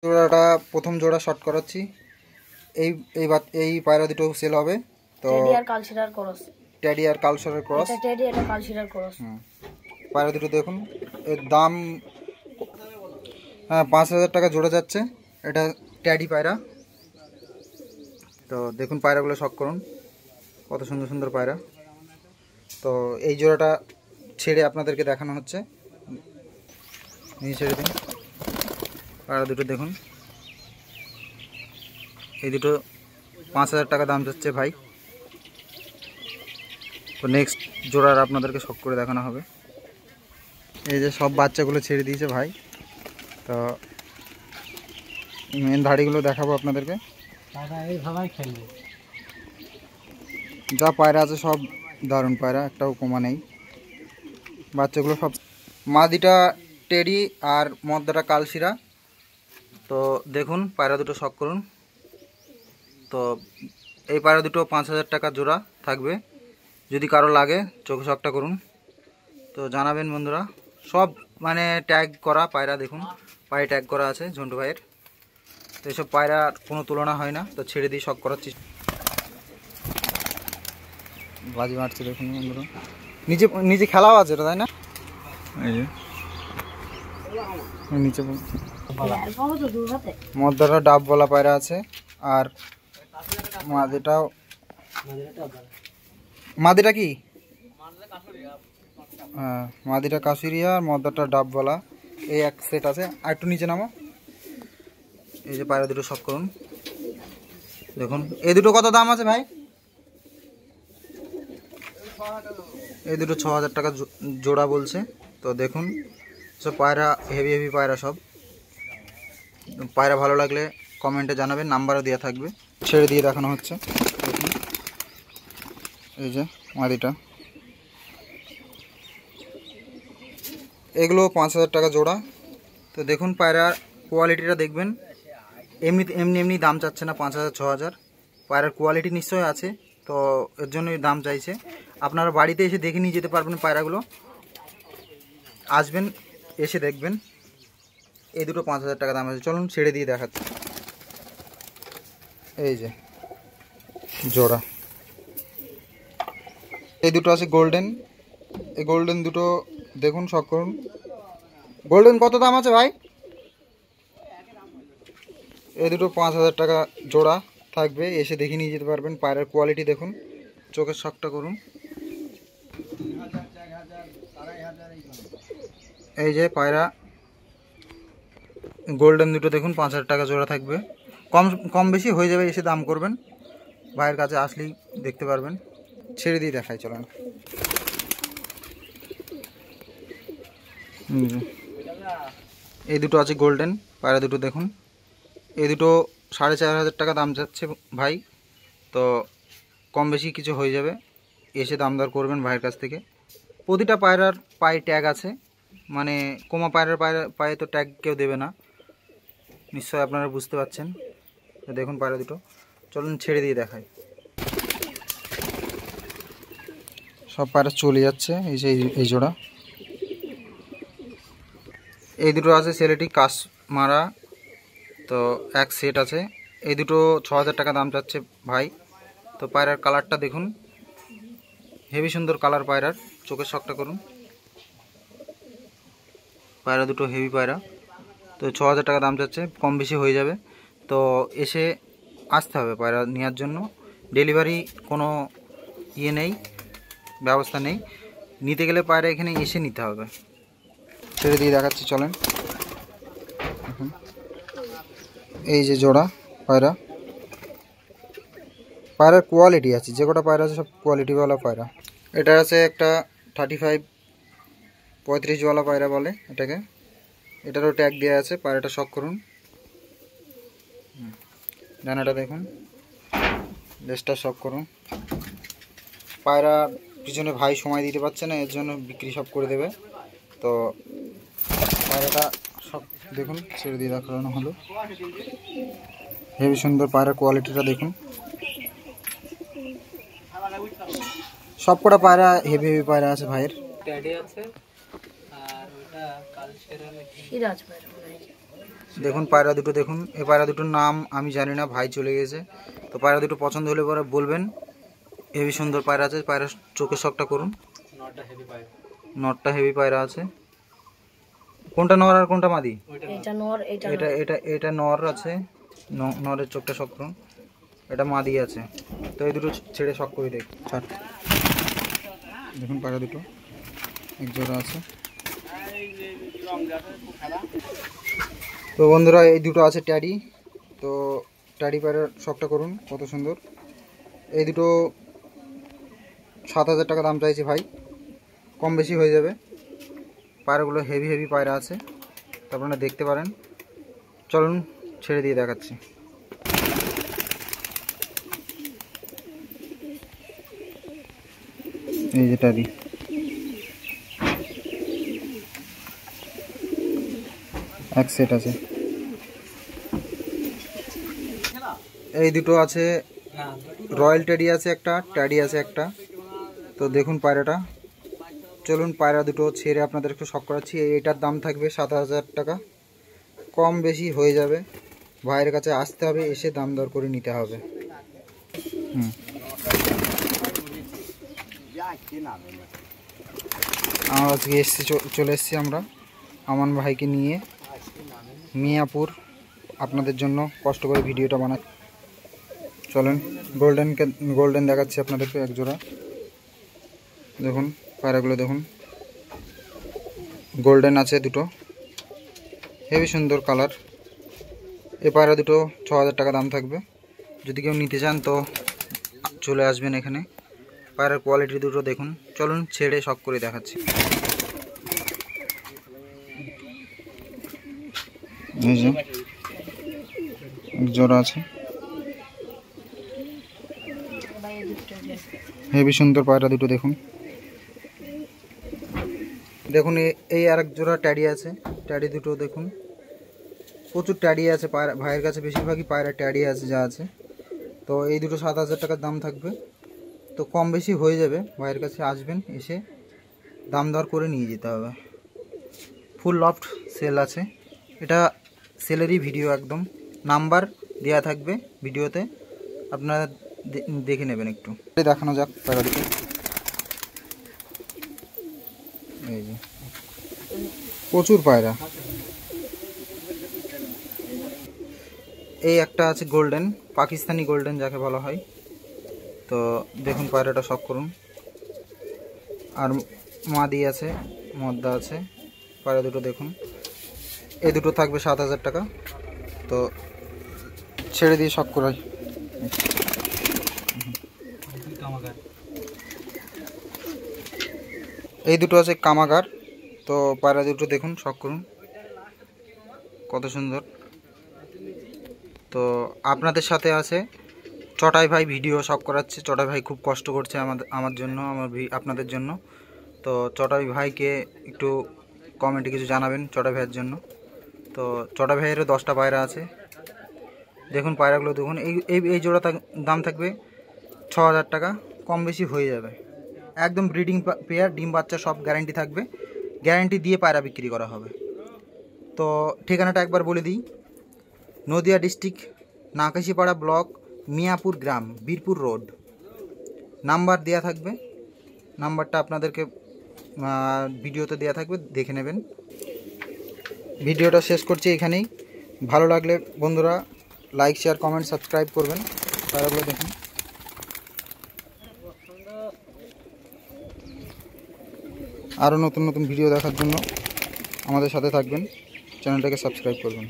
জোড়াটা প্রথম জোড়া শর্ট করাচ্ছি। এই এই এই পায়রা দুটো সেল হবে। তো টেডি আর কালশিরার ক্রস, টেডি আর কালশিরার ক্রস, এটা টেডি এটা কালশিরার ক্রস। পায়রা দুটো দেখুন, এর দাম 5,000 টাকা জোড়া যাচ্ছে। এটা টেডি পায়রা। তো দেখুন পায়রাগুলো শখ করুন, কত সুন্দর সুন্দর পায়রা। তো এই জোড়াটা ছেড়ে আপনাদেরকে দেখানো হচ্ছে, নিয়ে ছেড়ে দিন। পায়রা দুটো দেখুন, এই দুটো 5,000 টাকা দাম যাচ্ছে ভাই। তো নেক্সট জোড়ার আপনাদেরকে শখ করে দেখানো হবে। এই যে সব বাচ্চাগুলো ছেড়ে দিয়েছে ভাই। তো মেন ধাড়িগুলো দেখাবো আপনাদেরকে। যা পায়রা আছে সব দারুণ পায়রা, একটাও কমা নেই। বাচ্চাগুলো সব মাদিটা টেডি আর মদ্দাটা কালশিরা। তো দেখুন পায়রা দুটো শখ করুন। তো এই পায়রা দুটো 5,000 টাকা জোড়া থাকবে। যদি কারো লাগে চোখে শখটা করুন, তো জানাবেন বন্ধুরা। সব মানে ট্যাগ করা পায়রা, দেখুন পায়ে ট্যাগ করা আছে ঝন্টু ভাইয়ের। তো এইসব পায়রার কোনো তুলনা হয় না। তো ছেড়ে দিয়ে শখ করাচ্ছি, বাজি মারছে দেখুন বন্ধুরা। নিচে নিচে খেলাও আছে এটা, তাই না? এই যে নিচে মদ্দাটা ডাব বলা পায়রা আছে, আর মাদিটাও। মাদিটা কি? হ্যাঁ, মাদিটা কাশুরিয়া আর মদ্দাটা ডাব বলা, এই এক সেট আছে। আর একটু নিচে নামো। এই যে পায়রা দুটো শখ করুন, দেখুন এই দুটো কত দাম আছে ভাই? এই দুটো 6,000 টাকা জোড়া বলছে। তো দেখুন সব পায়রা হেভি হেভি পায়রা সব। পায়রা ভালো লাগলে কমেন্টে জানাবেন, নাম্বারও দেওয়া থাকবে। ছেড়ে দিয়ে দেখানো হচ্ছে, দেখুন এই যে মাদিটা। এগুলো 5,000 টাকা জোড়া। তো দেখুন পায়রার কোয়ালিটিটা দেখবেন, এমনি এমনি এমনি দাম চাচ্ছে না 5,000 6,000। পায়রার কোয়ালিটি নিশ্চয়ই আছে, তো এর জন্যই দাম চাইছে। আপনারা বাড়িতে এসে দেখে নিয়ে যেতে পারবেন পায়রাগুলো, আসবেন এসে দেখবেন। এই দুটো 5,000 টাকা দাম আছে। চলুন ছেড়ে দিয়ে দেখাচ্ছি। এই যে জোড়া, এই দুটো আছে গোল্ডেন। এই গোল্ডেন দুটো দেখুন শখ করুন। গোল্ডেন কত দাম আছে ভাই? এই দুটো 5,000 টাকা জোড়া থাকবে, এসে দেখে নিয়ে যেতে পারবেন। পায়রার কোয়ালিটি দেখুন, চোখের শখটা করুন। এই যে পায়রা গোল্ডেন দুটো দেখুন, 5,000 টাকা জোড়া থাকবে। কম বেশি হয়ে যাবে, এসে দাম করবেন। ভাইয়ের কাছে আসলেই দেখতে পারবেন। ছেড়ে দিয়ে দেখাই চলেন। এই দুটো আছে গোল্ডেন পায়রা দুটো দেখুন। এই দুটো 4,500 টাকা দাম যাচ্ছে ভাই। তো কম বেশি কিছু হয়ে যাবে, এসে দাম দর করবেন ভাইয়ের কাছ থেকে। প্রতিটা পায়রার পায়ে ট্যাগ আছে, মানে কোমা পায়রার পায়ে তো ট্যাগ কেউ দেবে না, নিশ্চয়ই আপনারা বুঝতে পারছেন। দেখুন পায়রা দুটো, চলুন ছেড়ে দিয়ে দেখাই। সব পায়রা চলে যাচ্ছে। এই যে এই জোড়া, এই দুটো আছে সেলেটি কাশ মারা। তো এক সেট আছে। এই দুটো 6,000 টাকা দাম যাচ্ছে ভাই। তো পায়রার কালারটা দেখুন, হেভি সুন্দর কালার পায়রার, চোখের শখটা করুন। পায়রা দুটো হেভি পায়রা। তো 6,000 টাকা দাম যাচ্ছে, কম বেশি হয়ে যাবে। তো এসে আসতে হবে পায়রা নেওয়ার জন্য। ডেলিভারি কোনো ইয়ে নেই, ব্যবস্থা নেই। নিতে গেলে পায়রা এখানে এসে নিতে হবে। ছেড়ে দিয়ে দেখাচ্ছি চলেন। এই যে জোড়া পায়রা, পায়রার কোয়ালিটি আছে, যে কটা পায়রা আছে সব কোয়ালিটিওয়ালা পায়রা। এটা আছে একটা 35-35ওয়ালা পায়রা বলে এটাকে। এটারও ট্যাগ দেওয়া আছে। পায়রাটা শখ করুন, ডানাটা দেখুন, লেজটা শখ করুন। পায়রা পিছনে ভাই সময় দিতে পারছে না, এর জন্য বিক্রি সব করে দেবে। তো পায়রাটা সব দেখুন, ছেড়ে দিয়ে দেখানো হলো। হেভি সুন্দর পায়রার কোয়ালিটিটা দেখুন। সব কটা পায়রা হেভি হেভি পায়রা আছে ভাইয়ের। টেডি আছে আর ওটা কালশিরা সিরাজ পায়রা। দেখুন পায়রা দুটো দেখুন। এই পায়রা দুটোর নাম আমি জানি না, ভাই চলে গেছে। তো পায়রা দুটো পছন্দ হলে পরে বলবেন। হেভি সুন্দর পায়রা আছে। পায়রা চোখের শখটা করুন। নটটা হেভি পায়রা আছে। কোনটা নর আর কোনটা মাদি? এটা নর, এটা এটা এটা নর আছে। নরের চোখটা শখ করুন। এটা মাদি আছে। তো এই দুটো ছেড়ে শখ করে দেখ। ছাড়। দেখুন পায়রা দুটো এক জোড়া আছে। তো বন্ধুরা এই দুটো আছে ট্যাডি। তো ট্যাডি পায়রার শখটা করুন, কত সুন্দর। এই দুটো 7,000 টাকা দাম চাইছে ভাই, কম বেশি হয়ে যাবে। পায়রাগুলো হেভি হেভি পায়রা আছে, তো আপনারা দেখতে পারেন। চলুন ছেড়ে দিয়ে দেখাচ্ছি। এই যে ট্যাডি, এক সেট আছে। এই দুটো আছে রয়্যাল ট্যাডি আছে একটা, ট্যাডি আছে একটা। তো দেখুন পায়রাটা। চলুন পায়রা দুটো ছেড়ে আপনাদের একটু শখ করাচ্ছি। এইটার দাম থাকবে 7,000 টাকা, কম বেশি হয়ে যাবে। ভাইয়ের কাছে আসতে হবে, এসে দাম দর করে নিতে হবে। আমরা আজকে চলে এসেছি আমরা আমান ভাইকে নিয়ে মিয়াপুর, আপনাদের জন্য কষ্ট করে ভিডিওটা বানাচ্ছি। চলেন গোল্ডেন দেখাচ্ছি আপনাদেরকে এক জোড়া। দেখুন পায়রাগুলো দেখুন, গোল্ডেন আছে দুটো, হেভি সুন্দর কালার। এই পায়রা দুটো 6,000 টাকা দাম থাকবে। যদি কেউ নিতে চান তো চলে আসবেন এখানে। পায়রার কোয়ালিটি দুটো দেখুন। চলুন ছেড়ে শখ করে দেখাচ্ছি। এই যে এক জোড়া আছে, হেভি সুন্দর পায়রা দুটো দেখুন। দেখুন এই আরেক জোড়া ট্যাডি আছে। ট্যাডি দুটো দেখুন, প্রচুর ট্যাডি আছে ভাইয়ের কাছে, বেশিরভাগই পায়রা ট্যাডি আছে যা আছে। তো এই দুটো 7,000 টাকার দাম থাকবে, তো কম বেশি হয়ে যাবে। ভাইয়ের কাছে আসবেন, এসে দাম দর করে নিয়ে যেতে হবে। ফুল লফট সেল আছে, এটা সেলেরই ভিডিও, একদম নাম্বার দেওয়া থাকবে ভিডিওতে, আপনারা দেখে নেবেন। একটু দেখানো যাক পায়রা দুটো। এই যে প্রচুর পায়রা। এই একটা আছে গোল্ডেন, পাকিস্তানি গোল্ডেন যাকে বলা হয়। তো দেখুন পায়রাটা শখ করুন। আর মাদি আছে, মদ্দা আছে। পায়রা দুটো দেখুন, এই দুটো থাকবে 7,000 টাকা। তো ছেড়ে দিয়ে শখ করাই। এই দুটো আছে কামাগার। তো পায়রা দুটো দেখুন, শখ করুন, কত সুন্দর। তো আপনাদের সাথে আছে চটাই ভাই, ভিডিও শখ করাচ্ছে। চটাই ভাই খুব কষ্ট করছে আমার জন্য, আপনাদের জন্য। তো চটাই ভাইকে একটু কমেন্টে কিছু জানাবেন চটাই ভাইয়ের জন্য। তো চটাই ভাইয়েরও 10টা পায়রা আছে। দেখুন পায়রাগুলো দেখুন। এই জোড়া দাম থাকবে 6,000 টাকা, কম বেশি হয়ে যাবে। একদম ব্রিডিং পেয়ার, ডিম বাচ্চা সব গ্যারান্টি থাকবে। গ্যারান্টি দিয়ে পায়রা বিক্রি করা হবে। তো ঠিকানাটা একবার বলে দিই, নদিয়া ডিস্ট্রিক্ট, নাকাশিপাড়া ব্লক, মিয়াপুর গ্রাম, বীরপুর রোড। নাম্বার দেয়া থাকবে, নাম্বারটা আপনাদেরকে ভিডিওতে দেয়া থাকবে, দেখে নেবেন। ভিডিওটা শেষ করছি এখানেই। ভালো লাগলে বন্ধুরা লাইক, শেয়ার, কমেন্ট, সাবস্ক্রাইব করবেন। পায়রাগুলো দেখুন। আরও নতুন নতুন ভিডিও দেখার জন্য আমাদের সাথে থাকবেন, চ্যানেলটাকে সাবস্ক্রাইব করবেন।